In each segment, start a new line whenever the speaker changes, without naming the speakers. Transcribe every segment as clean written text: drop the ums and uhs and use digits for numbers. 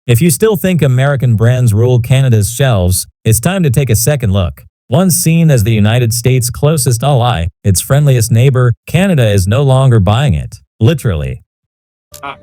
If you still think American brands rule Canada's shelves, it's time to take a second look. Once seen as the United States' closest ally, its friendliest neighbor, Canada is no longer buying it. Literally.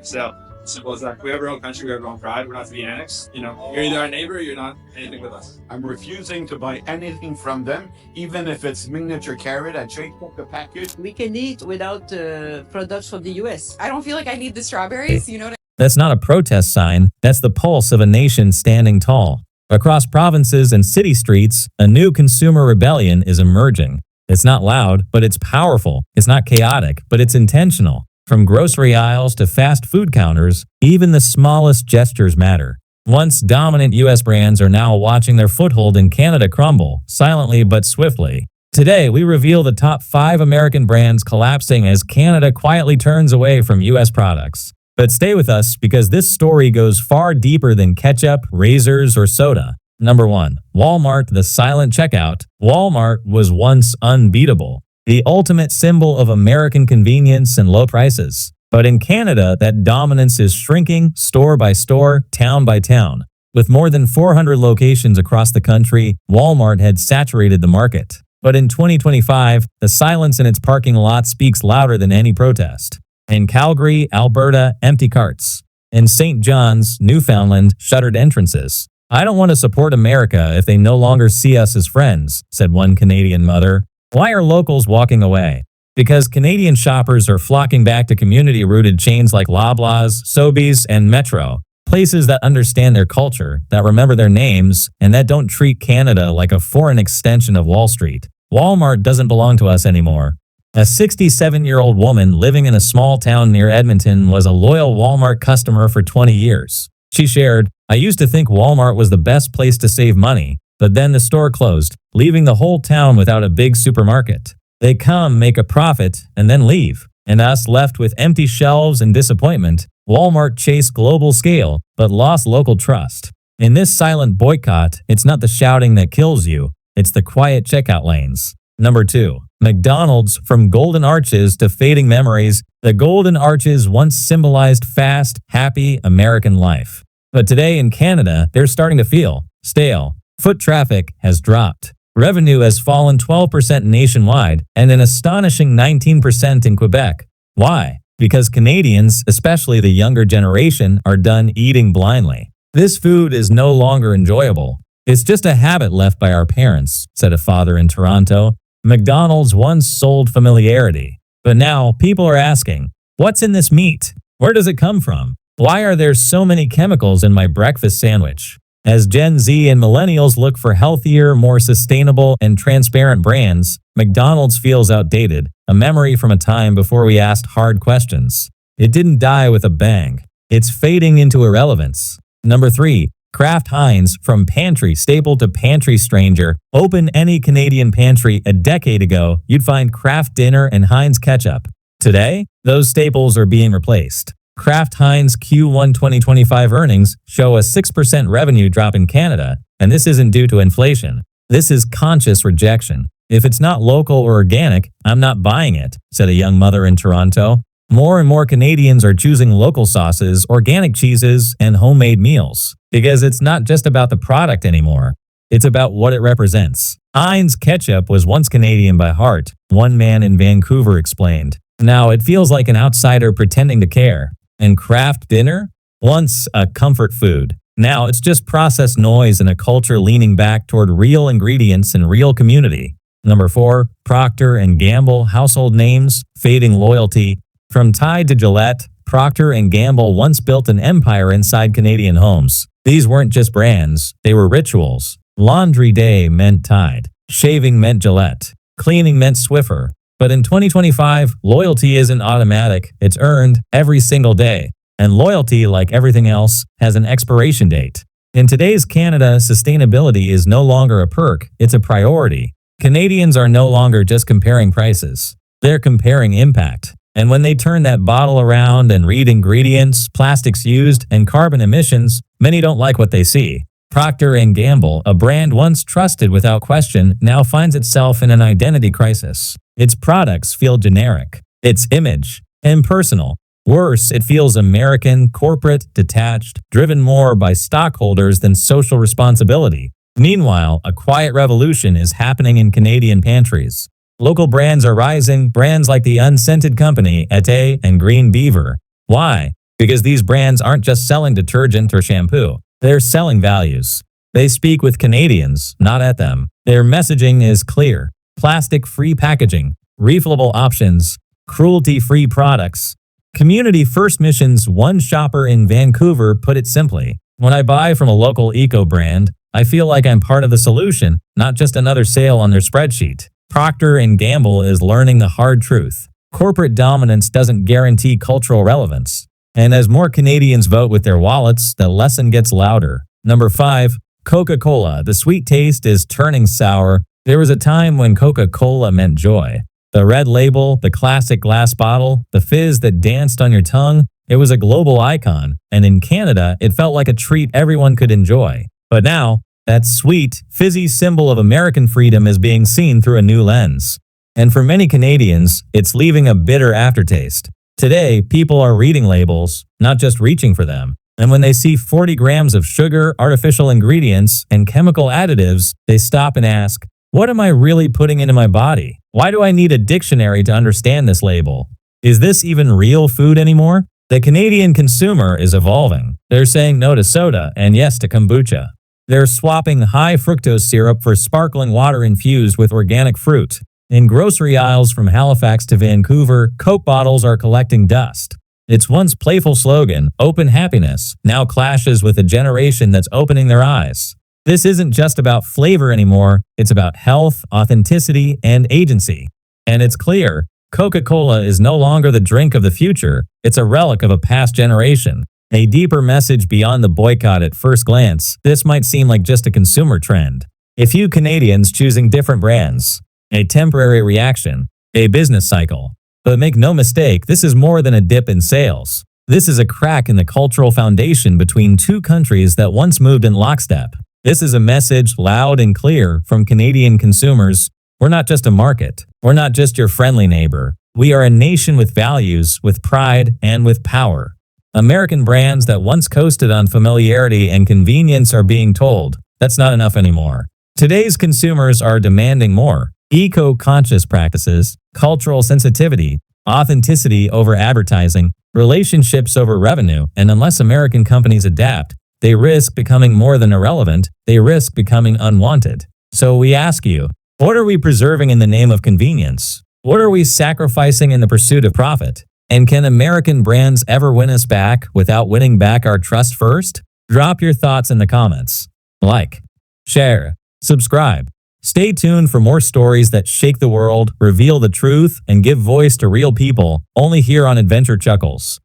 So simple as that. We have our own country, we have our own pride. We're not to be annexed. You're either our neighbor or you're not anything with us.
I'm refusing to buy anything from them, even if it's miniature carrot. I check the package.
We can eat without products from the US.
I don't feel like I need the strawberries, you know what
That's not a protest sign, that's the pulse of a nation standing tall. Across provinces and city streets, a new consumer rebellion is emerging. It's not loud, but it's powerful. It's not chaotic, but it's intentional. From grocery aisles to fast food counters, even the smallest gestures matter. Once dominant US brands are now watching their foothold in Canada crumble, silently but swiftly. Today, we reveal the top 5 American brands collapsing as Canada quietly turns away from US products. But stay with us because this story goes far deeper than ketchup, razors, or soda. Number 1. Walmart, the silent checkout. Walmart was once unbeatable. The ultimate symbol of American convenience and low prices. But in Canada, that dominance is shrinking store by store, town by town. With more than 400 locations across the country, Walmart had saturated the market. But in 2025, the silence in its parking lot speaks louder than any protest. In Calgary, Alberta, empty carts. In St. John's, Newfoundland, shuttered entrances. "I don't want to support America if they no longer see us as friends," said one Canadian mother. Why are locals walking away? Because Canadian shoppers are flocking back to community-rooted chains like Loblaws, Sobeys, and Metro. Places that understand their culture, that remember their names, and that don't treat Canada like a foreign extension of Wall Street. Walmart doesn't belong to us anymore. A 67-year-old woman living in a small town near Edmonton was a loyal Walmart customer for 20 years. She shared, "I used to think Walmart was the best place to save money, but then the store closed, leaving the whole town without a big supermarket. They come, make a profit, and then leave. And us left with empty shelves and disappointment. Walmart chased global scale, but lost local trust." In this silent boycott, it's not the shouting that kills you, it's the quiet checkout lanes. Number 2. McDonald's, from golden arches to fading memories. The golden arches once symbolized fast, happy American life. But today in Canada, they're starting to feel stale. Foot traffic has dropped. Revenue has fallen 12% nationwide and an astonishing 19% in Quebec. Why? Because Canadians, especially the younger generation, are done eating blindly. "This food is no longer enjoyable. It's just a habit left by our parents," said a father in Toronto. McDonald's once sold familiarity. But now people are asking, what's in this meat? Where does it come from? Why are there so many chemicals in my breakfast sandwich? As Gen Z and millennials look for healthier, more sustainable, and transparent brands, McDonald's feels outdated, a memory from a time before we asked hard questions. It didn't die with a bang. It's fading into irrelevance. Number 3. Kraft Hines, from pantry staple to pantry stranger. Open any Canadian pantry a decade ago, you'd find Kraft dinner and Heinz ketchup. Today, those staples are being replaced. Kraft Heinz Q1 2025 earnings show a 6% revenue drop in Canada, and this isn't due to inflation. This is conscious rejection. "If it's not local or organic, I'm not buying it," said a young mother in Toronto. More and more Canadians are choosing local sauces, organic cheeses, and homemade meals. Because it's not just about the product anymore. It's about what it represents. Heinz ketchup was once Canadian by heart, one man in Vancouver explained. Now it feels like an outsider pretending to care. And Kraft dinner? Once a comfort food. Now it's just processed noise in a culture leaning back toward real ingredients and real community. Number 4. Procter Gamble, household names, fading loyalty. From Tide to Gillette, Procter Gamble once built an empire inside Canadian homes. These weren't just brands, they were rituals. Laundry day meant Tide. Shaving meant Gillette. Cleaning meant Swiffer. But in 2025, loyalty isn't automatic, it's earned every single day. And loyalty, like everything else, has an expiration date. In today's Canada, sustainability is no longer a perk, it's a priority. Canadians are no longer just comparing prices. They're comparing impact. And when they turn that bottle around and read ingredients, plastics used, and carbon emissions, many don't like what they see. Procter Gamble, a brand once trusted without question, now finds itself in an identity crisis. Its products feel generic. Its image, impersonal. Worse, it feels American, corporate, detached, driven more by stockholders than social responsibility. Meanwhile, a quiet revolution is happening in Canadian pantries. Local brands are rising, brands like the unscented company, Ete and Green Beaver. Why? Because these brands aren't just selling detergent or shampoo. They're selling values. They speak with Canadians, not at them. Their messaging is clear. Plastic-free packaging, refillable options, cruelty-free products. Community First Mission's one shopper in Vancouver put it simply, "When I buy from a local eco-brand, I feel like I'm part of the solution, not just another sale on their spreadsheet." Procter Gamble is learning the hard truth. Corporate dominance doesn't guarantee cultural relevance. And as more Canadians vote with their wallets, the lesson gets louder. Number 5. Coca-Cola. The sweet taste is turning sour. There was a time when Coca-Cola meant joy. The red label, the classic glass bottle, the fizz that danced on your tongue, it was a global icon. And in Canada, it felt like a treat everyone could enjoy. But now, that sweet, fizzy symbol of American freedom is being seen through a new lens. And for many Canadians, it's leaving a bitter aftertaste. Today, people are reading labels, not just reaching for them. And when they see 40 grams of sugar, artificial ingredients, and chemical additives, they stop and ask, "What am I really putting into my body? Why do I need a dictionary to understand this label? Is this even real food anymore?" The Canadian consumer is evolving. They're saying no to soda and yes to kombucha. They're swapping high fructose syrup for sparkling water infused with organic fruit. In grocery aisles from Halifax to Vancouver, Coke bottles are collecting dust. Its once playful slogan, "Open Happiness," now clashes with a generation that's opening their eyes. This isn't just about flavor anymore, it's about health, authenticity, and agency. And it's clear, Coca-Cola is no longer the drink of the future, it's a relic of a past generation. A deeper message beyond the boycott at first glance, this might seem like just a consumer trend. A few Canadians choosing different brands. A temporary reaction. A business cycle. But make no mistake, this is more than a dip in sales. This is a crack in the cultural foundation between two countries that once moved in lockstep. This is a message loud and clear from Canadian consumers. We're not just a market. We're not just your friendly neighbor. We are a nation with values, with pride, and with power. American brands that once coasted on familiarity and convenience are being told, that's not enough anymore. Today's consumers are demanding more. Eco-conscious practices, cultural sensitivity, authenticity over advertising, relationships over revenue, and unless American companies adapt, they risk becoming more than irrelevant, they risk becoming unwanted. So we ask you, what are we preserving in the name of convenience? What are we sacrificing in the pursuit of profit? And can American brands ever win us back without winning back our trust first? Drop your thoughts in the comments. Like, share, subscribe. Stay tuned for more stories that shake the world, reveal the truth, and give voice to real people, only here on Adventure Chuckles.